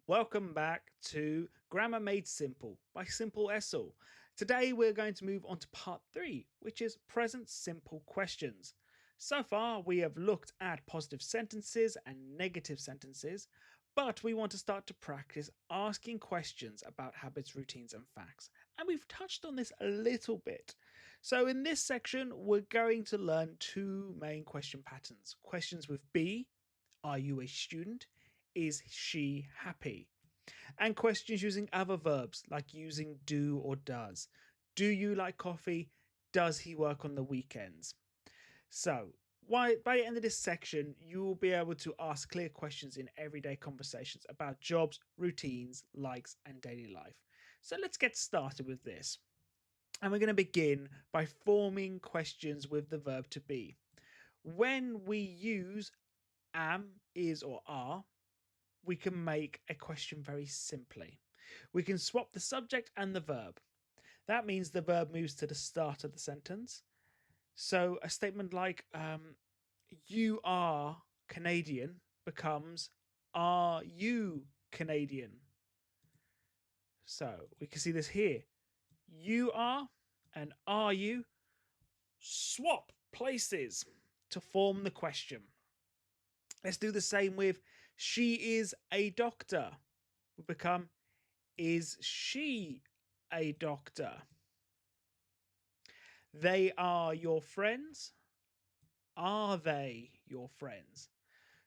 Welcome back to Grammar Made Simple by Simple-ESL. Today we're going to move on to part 3, which is present simple questions. So far we have looked at positive sentences and negative sentences, but we want to start to practice asking questions about habits, routines and facts. And we've touched on this a little bit. So in this section we're going to learn two main question patterns. Questions with be, are you a student? Is she happy? And questions using other verbs like using do or does. Do you like coffee? Does he work on the weekends? So, by the end of this section, you will be able to ask clear questions in everyday conversations about jobs, routines, likes, and daily life. So, let's get started with this. And we're going to begin by forming questions with the verb to be. When we use am, is, or are, we can make a question very simply. We can swap the subject and the verb. That means the verb moves to the start of the sentence. So a statement like, you are Canadian becomes, are you Canadian? So we can see this here. You are and are you swap places to form the question. Let's do the same with she is a doctor. We become, is she a doctor? They are your friends. Are they your friends?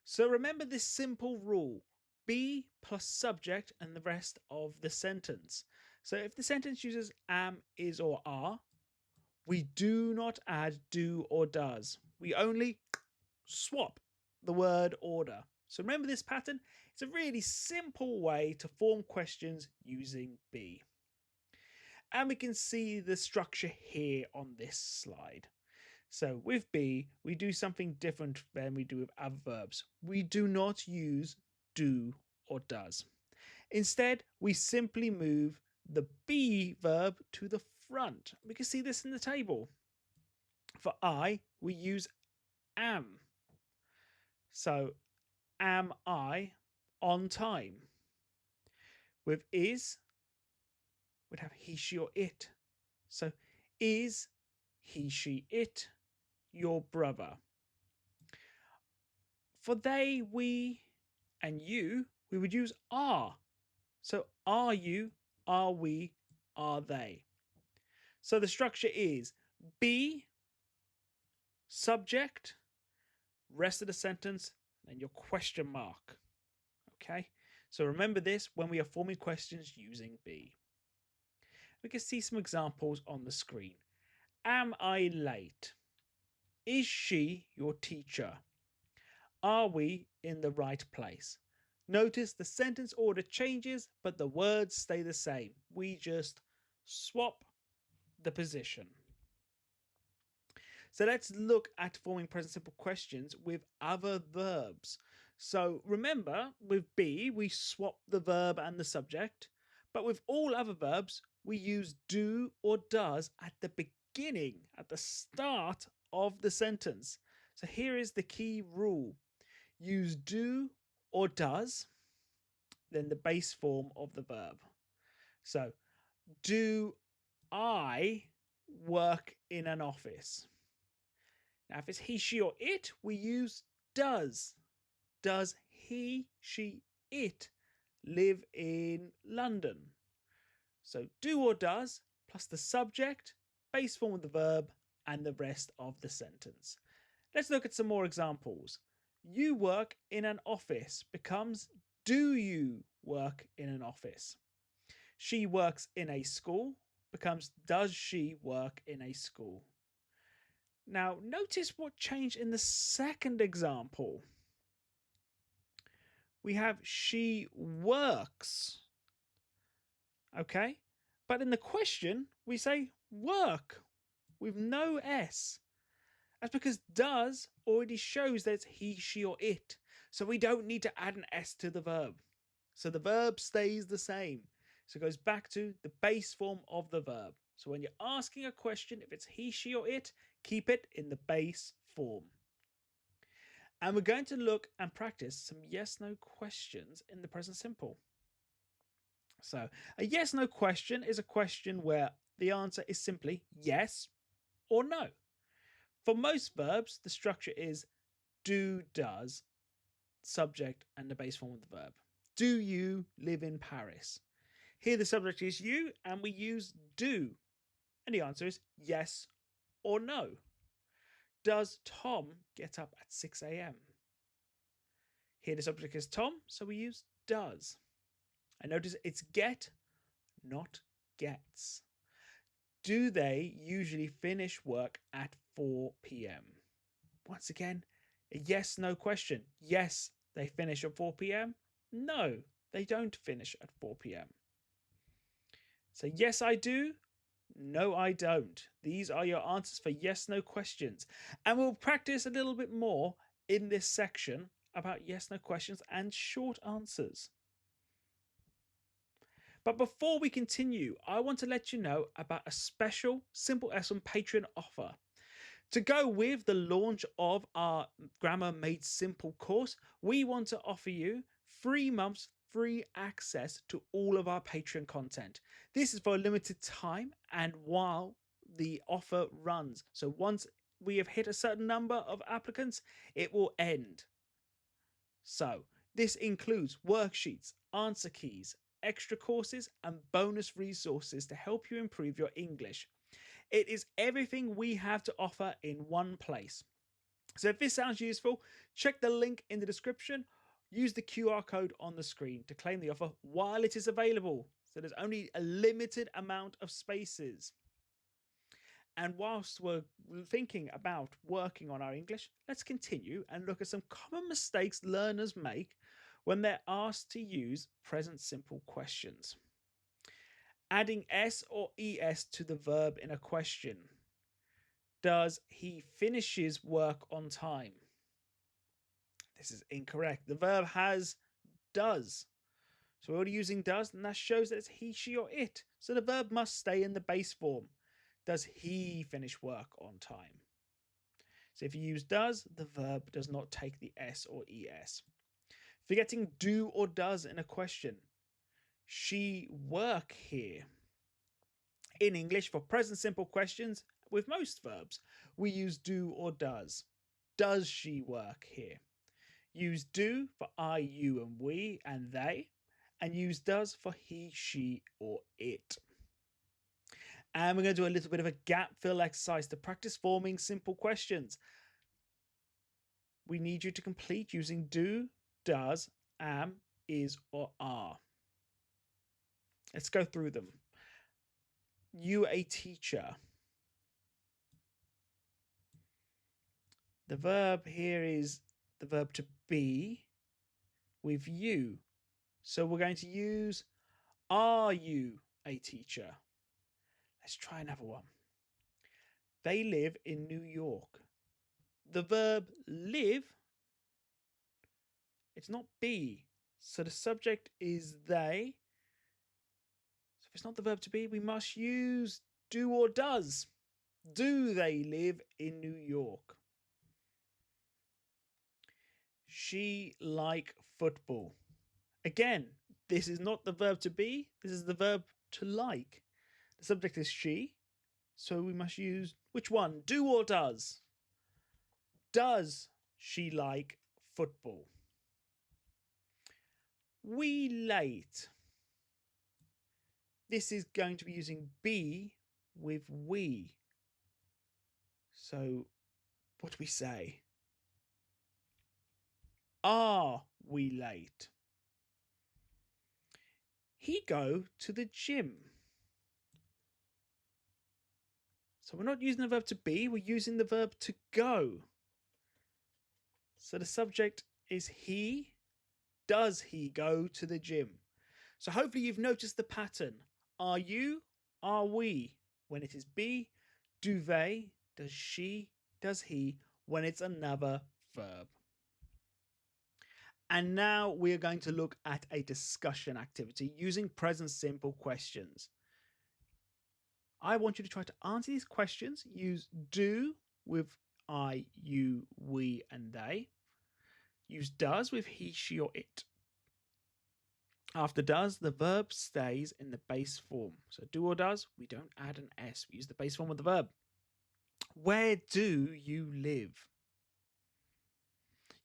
So remember this simple rule: be plus subject and the rest of the sentence. So if the sentence uses am, is, or are, we do not add do or does. We only swap the word order. So remember this pattern? It's a really simple way to form questions using be. And we can see the structure here on this slide. So with be, we do something different than we do with other verbs. We do not use do or does. Instead, we simply move the be verb to the front. We can see this in the table. For I, we use am. So, am I on time? With is, we'd have he, she, or it. So, is he, she, it your brother? For they, we, and you, we would use are. So, are you, are we, are they? So, the structure is be, subject, rest of the sentence, and your question mark. Okay? So, remember this when we are forming questions using be. We can see some examples on the screen. Am I late? Is she your teacher? Are we in the right place? Notice the sentence order changes, but the words stay the same. We just swap the position. So let's look at forming present simple questions with other verbs. So remember, with be, we swap the verb and the subject, but with all other verbs, we use do or does at the beginning, at the start of the sentence. So here is the key rule: use do or does, then the base form of the verb. So, do I work in an office? Now, if it's he, she, or it, we use does. Does he, she, it live in London? So, do or does plus the subject, base form of the verb, and the rest of the sentence. Let's look at some more examples. You work in an office becomes, do you work in an office? She works in a school becomes, does she work in a school? Now, notice what changed in the second example. We have she works. Okay? But in the question, we say work with no S. That's because does already shows that it's he, she, or it. So we don't need to add an S to the verb. So the verb stays the same. So it goes back to the base form of the verb. So when you're asking a question, if it's he, she, or it, keep it in the base form. And we're going to look and practice some yes-no questions in the present simple. So a yes no question is a question where the answer is simply yes or no. For most verbs, the structure is do, does, subject, and the base form of the verb. Do you live in Paris? Here the subject is you, and we use do. And the answer is yes or no. Does Tom get up at 6 a.m.? Here the subject is Tom, so we use does. And notice it's get, not gets. Do they usually finish work at 4 p.m.? Once again, a yes no question. Yes, they finish at 4 p.m. No, they don't finish at 4 p.m. So, yes, I do. No, I don't. These are your answers for yes no questions. And we'll practice a little bit more in this section about yes no questions and short answers. But before we continue, I want to let you know about a special Simple-ESL Patreon offer. To go with the launch of our Grammar Made Simple course, we want to offer you 3 months free access to all of our Patreon content. This is for a limited time and while the offer runs. So once we have hit a certain number of applicants, it will end. So this includes worksheets, answer keys, extra courses, and bonus resources to help you improve your English. It is everything we have to offer in one place. So if this sounds useful, check the link in the description. Use the QR code on the screen to claim the offer while it is available. So there's only a limited amount of spaces. And whilst we're thinking about working on our English, let's continue and look at some common mistakes learners make when they're asked to use present simple questions. Adding s or es to the verb in a question. Does he finishes work on time? This is incorrect. The verb has does. So we're already using does, and that shows that it's he, she, or it. So the verb must stay in the base form. Does he finish work on time? So if you use does, the verb does not take the s or es. Forgetting do or does in a question. She work here. In English, for present simple questions, with most verbs, we use do or does. Does she work here? Use do for I, you, and we, and they, and use does for he, she, or it. And we're going to do a little bit of a gap fill exercise to practice forming simple questions. We need you to complete using do, does, am, is, or are. Let's go through them. You a teacher. The verb here is the verb to be with you. So we're going to use are you a teacher? Let's try another one. They live in New York. The verb live, it's not be. So the subject is they. So if it's not the verb to be, we must use do or does. Do they live in New York? She like football. Again, this is not the verb to be. This is the verb to like. The subject is she. So we must use which one? Do or does? Does she like football? We late. This is going to be using be with we. So what do we say? Are we late? He go to the gym. So we're not using the verb to be, we're using the verb to go. So the subject is he. Does he go to the gym? So hopefully you've noticed the pattern. Are you? Are we? When it is be. Do they? Does she? Does he? When it's another verb. And now we're going to look at a discussion activity using present simple questions. I want you to try to answer these questions. Use do with I, you, we, and they. Use does with he, she, or it. After does, the verb stays in the base form. So do or does, we don't add an S. We use the base form of the verb. Where do you live?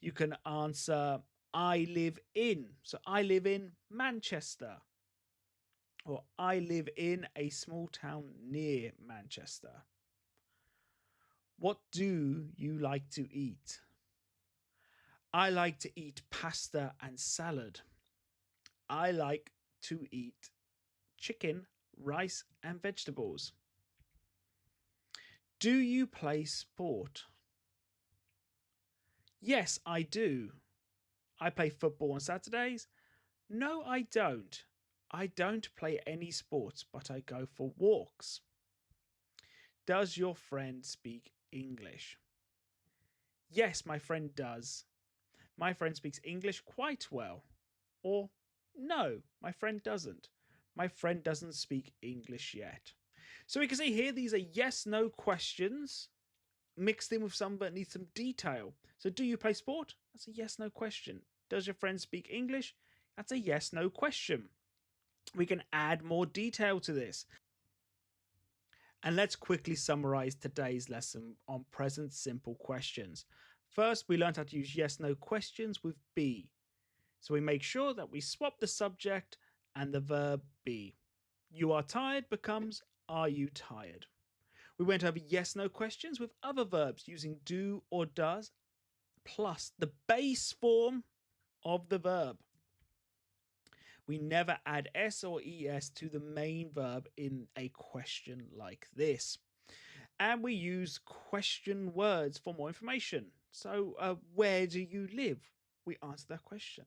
You can answer, I live in. So I live in Manchester. Or I live in a small town near Manchester. What do you like to eat? I like to eat pasta and salad. I like to eat chicken, rice, and vegetables. Do you play sport? Yes, I do. I play football on Saturdays. No, I don't. I don't play any sports, but I go for walks. Does your friend speak English? Yes, my friend does. My friend speaks English quite well. Or, no, my friend doesn't. My friend doesn't speak English yet. So we can see here these are yes no questions mixed in with some that need some detail. So, do you play sport? That's a yes no question. Does your friend speak English? That's a yes no question. We can add more detail to this. And let's quickly summarize today's lesson on present simple questions. First, we learned how to use yes no questions with be. So we make sure that we swap the subject and the verb be. You are tired becomes are you tired? We went over yes no questions with other verbs using do or does plus the base form of the verb. We never add s or es to the main verb in a question like this. And we use question words for more information. So, where do you live? We answer that question.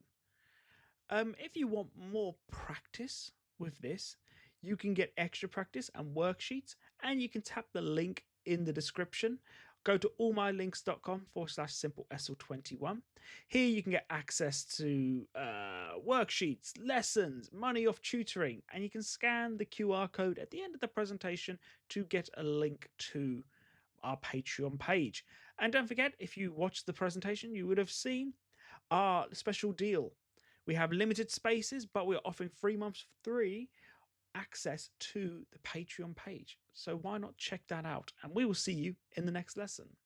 If you want more practice with this, you can get extra practice and worksheets, and you can tap the link in the description. Go to allmylinks.com/simple-esl21. Here you can get access to worksheets, lessons, money off tutoring, and you can scan the QR code at the end of the presentation to get a link to our Patreon page. And don't forget, if you watched the presentation, you would have seen our special deal. We have limited spaces, but we're offering 3 months free access to the Patreon page. So why not check that out? And we will see you in the next lesson.